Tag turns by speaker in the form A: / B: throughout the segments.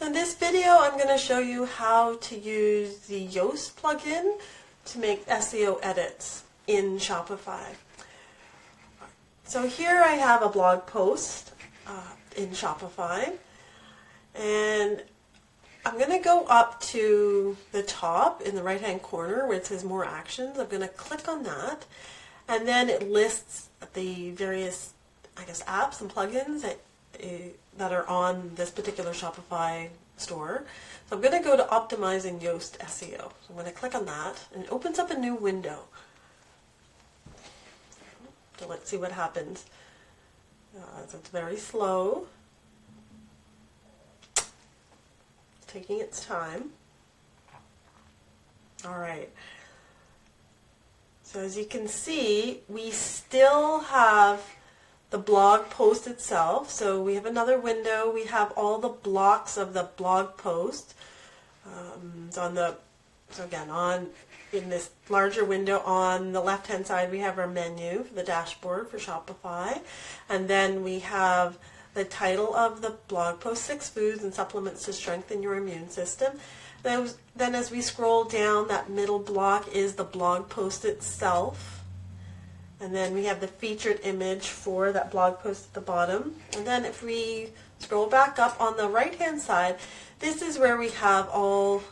A: In this video, I'm going to show you how to use the Yoast plugin to make SEO edits in Shopify. So here I have a blog post in Shopify, and I'm going to go up to the top in the right-hand corner where it says More Actions. I'm going to click on that, and then it lists the various, apps and plugins that are on this particular Shopify store. So I'm going to go to Optimizing Yoast Seo. So I'm going to click on that, and it opens up a new window. So let's see what happens. So it's very slow. It's taking its time. All right. So as you can see, we still have the blog post itself. So we have another window. We have all the blocks of the blog post. In this larger window on the left-hand side, we have our menu for the dashboard for Shopify. And then we have the title of the blog post, 6 Foods and Supplements to Strengthen Your Immune System. Then as we scroll down, that middle block is the blog post itself. And then we have the featured image for that blog post at the bottom. And then if we scroll back up on the right-hand side, this is where we have all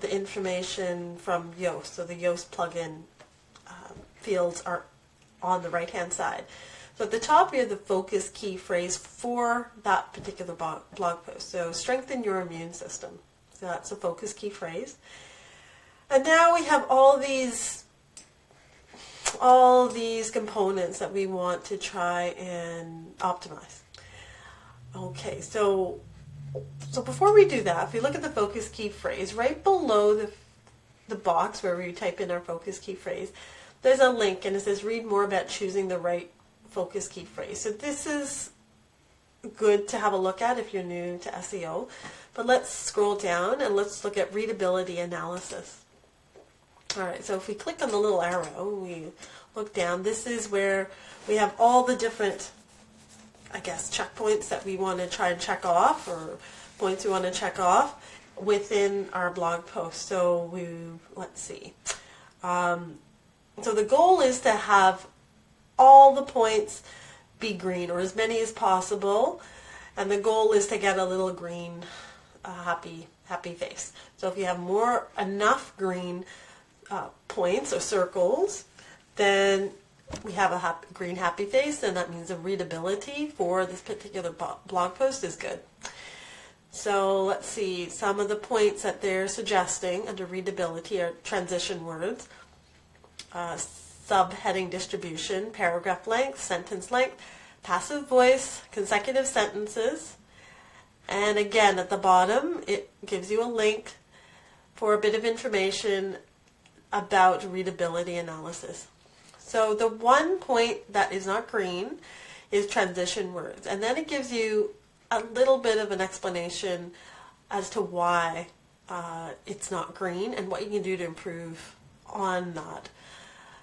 A: the information from Yoast. So the Yoast plugin fields are on the right-hand side. So at the top, we have the focus key phrase for that particular blog post. So strengthen your immune system. So that's the focus key phrase. And now we have all these components that we want to try and optimize. Okay, so before we do that, if you look at the focus key phrase, right below the box where we type in our focus key phrase, there's a link and it says read more about choosing the right focus key phrase. So this is good to have a look at if you're new to SEO. But let's scroll down and let's look at Readability Analysis. Alright, so if we click on the little arrow, we look down, this is where we have all the different, checkpoints that we want to try and check off, or points we want to check off within our blog post. So let's see. So the goal is to have all the points be green, or as many as possible, and the goal is to get a little green happy face. So if you have enough green points or circles, then we have a green happy face, and that means the readability for this particular blog post is good. So let's see, some of the points that they're suggesting under readability are transition words, subheading distribution, paragraph length, sentence length, passive voice, consecutive sentences, and again at the bottom it gives you a link for a bit of information about readability analysis. So the one point that is not green is transition words, and then it gives you a little bit of an explanation as to why it's not green and what you can do to improve on that.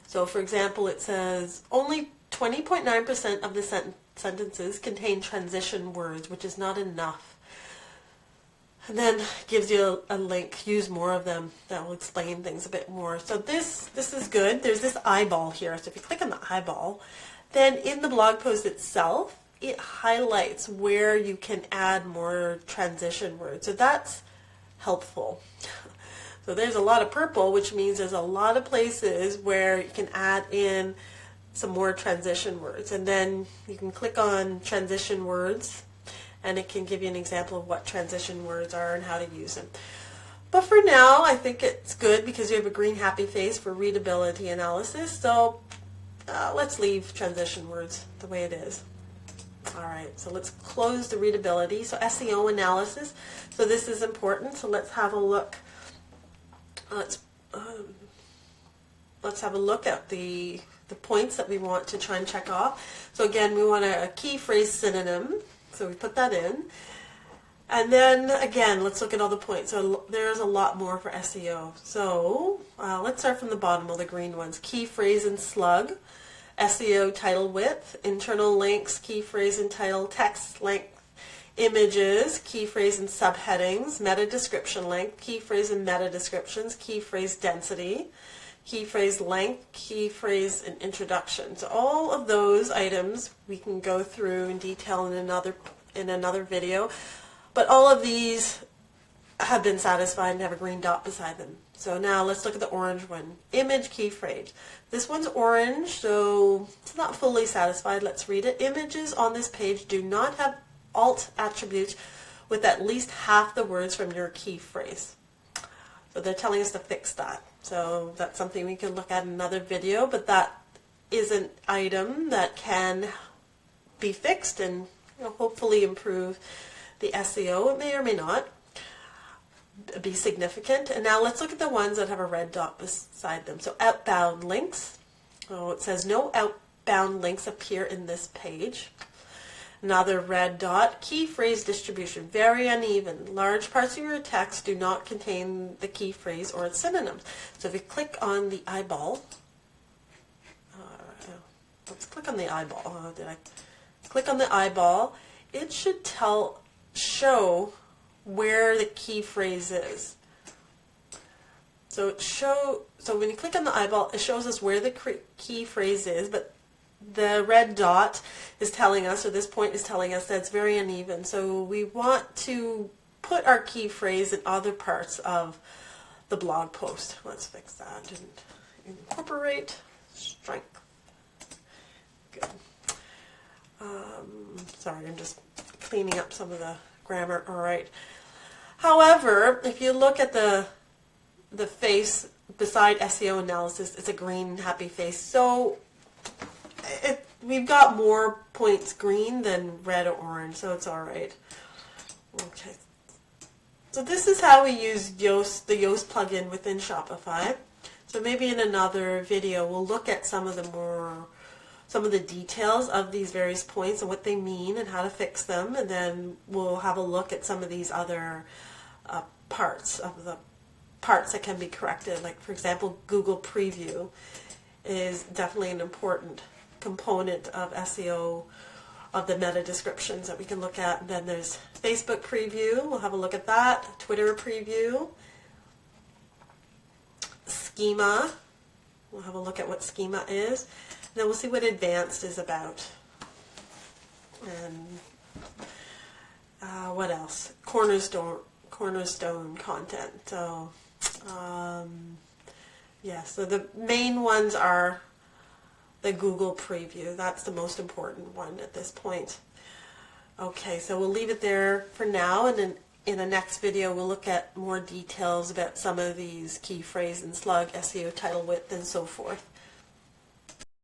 A: So for example, it says only 20.9% of the sentences contain transition words, which is not enough. And then gives you a link, use more of them, that will explain things a bit more. So this is good. There's this eyeball here. So if you click on the eyeball, then in the blog post itself, it highlights where you can add more transition words. So that's helpful. So there's a lot of purple, which means there's a lot of places where you can add in some more transition words. And then you can click on transition words, and it can give you an example of what transition words are and how to use them. But for now, I think it's good because you have a green happy face for readability analysis. So let's leave transition words the way it is. All right, so let's close the readability. So SEO analysis. So this is important. So let's have a look. Let's have a look at the points that we want to try and check off. So again, we want a key phrase synonym. So we put that in. And then again, let's look at all the points. So there's a lot more for SEO. So let's start from the bottom, all the green ones. Key phrase and slug, SEO title width, internal links, key phrase and title, text length, images, key phrase and subheadings, meta description length, key phrase and meta descriptions, key phrase density, key phrase length, key phrase and introduction. So all of those items we can go through in detail in another video, but all of these have been satisfied and have a green dot beside them. So now let's look at the orange one. Image key phrase. This one's orange, so it's not fully satisfied. Let's read it. Images on this page do not have alt attributes with at least half the words from your key phrase. So they're telling us to fix that. So that's something we can look at in another video, but that is an item that can be fixed and hopefully improve the SEO. It may or may not be significant. And now let's look at the ones that have a red dot beside them. So outbound links. Oh, it says no outbound links appear in this page. Another red dot. Key phrase distribution, very uneven. Large parts of your text do not contain the key phrase or its synonyms. So if you click on the eyeball, let's click on the eyeball. Did I click on the eyeball? It should show where the key phrase is. So when you click on the eyeball, it shows us where the key phrase is, but the red dot is telling us, or this point is telling us, that it's very uneven. So we want to put our key phrase in other parts of the blog post. Let's fix that and incorporate strength. Good. Sorry, I'm just cleaning up some of the grammar. All right. However, if you look at the face beside SEO analysis, it's a green happy face. So we've got more points green than red or orange, so it's all right. Okay. So this is how we use Yoast, the Yoast plugin within Shopify. So maybe in another video we'll look at some of the details of these various points and what they mean and how to fix them, and then we'll have a look at some of these other parts that can be corrected. Like, for example, Google Preview is definitely an important component of SEO of the meta descriptions that we can look at. And then there's Facebook Preview. We'll have a look at that. Twitter Preview. Schema. We'll have a look at what schema is. Then we'll see what advanced is about. And what else? Cornerstone content. So, so the main ones are the Google Preview. That's the most important one at this point. Okay, so we'll leave it there for now, and then in the next video we'll look at more details about some of these key phrase and slug, SEO, title width, and so forth.